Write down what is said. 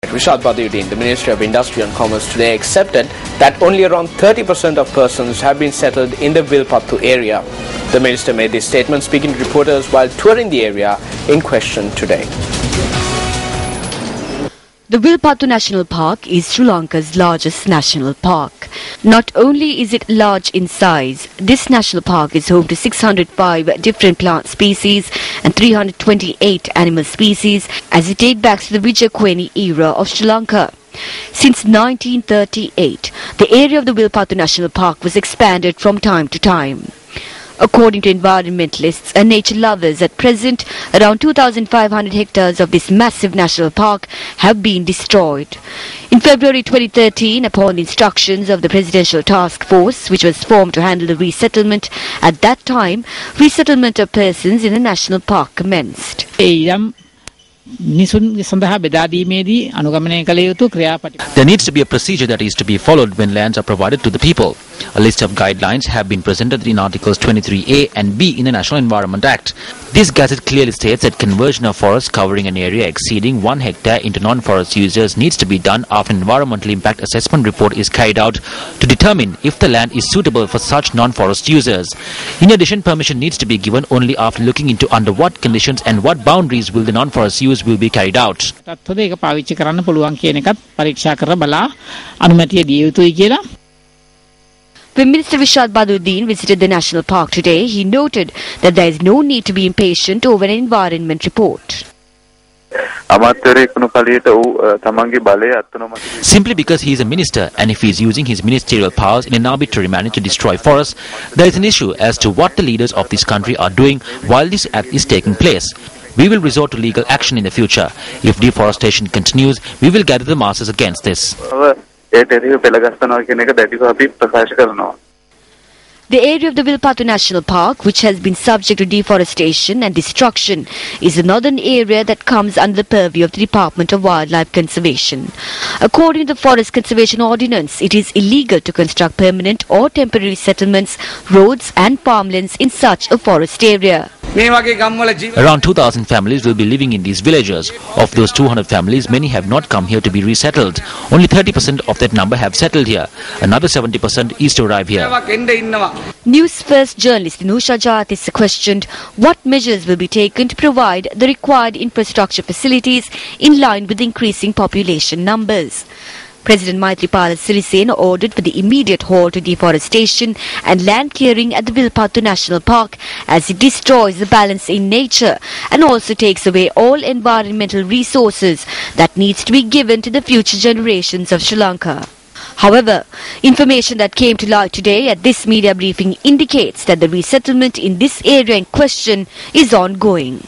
Rishad Badruddin, the Ministry of Industry and Commerce, today accepted that only around 30% of persons have been settled in the Wilpattu area. The minister made this statement speaking to reporters while touring the area in question today. The Wilpattu National Park is Sri Lanka's largest national park. Not only is it large in size, this national park is home to 605 different plant species and 328 animal species as it dates back to the Vijayaqueni era of Sri Lanka. Since 1938, the area of the Wilpattu National Park was expanded from time to time. According to environmentalists and nature lovers, at present, around 2,500 hectares of this massive national park have been destroyed. In February 2013, upon the instructions of the Presidential Task Force, which was formed to handle the resettlement, at that time, resettlement of persons in the national park commenced. There needs to be a procedure that is to be followed when lands are provided to the people. A list of guidelines have been presented in Articles 23A and B in the National Environment Act. This gazette clearly states that conversion of forests covering an area exceeding 1 hectare into non-forest users needs to be done after an environmental impact assessment report is carried out to determine if the land is suitable for such non-forest users. In addition, permission needs to be given only after looking into under what conditions and what boundaries will the non-forest use will be carried out. When Minister Rishad Badruddin visited the National Park today, he noted that there is no need to be impatient over an environment report. Simply because he is a minister and if he is using his ministerial powers in an arbitrary manner to destroy forests, there is an issue as to what the leaders of this country are doing while this act is taking place. We will resort to legal action in the future. If deforestation continues, we will gather the masses against this. The area of the Wilpattu National Park, which has been subject to deforestation and destruction, is a northern area that comes under the purview of the Department of Wildlife Conservation. According to the Forest Conservation Ordinance, it is illegal to construct permanent or temporary settlements, roads and farmlands in such a forest area. Around 2,000 families will be living in these villages. Of those 200 families, many have not come here to be resettled. Only 30% of that number have settled here. Another 70% is to arrive here. Newsfirst journalist Nusha Jatis questioned what measures will be taken to provide the required infrastructure facilities in line with increasing population numbers. President Maithripala Sirisena ordered for the immediate halt to deforestation and land clearing at the Wilpattu National Park as it destroys the balance in nature and also takes away all environmental resources that needs to be given to the future generations of Sri Lanka. However, information that came to light today at this media briefing indicates that the resettlement in this area in question is ongoing.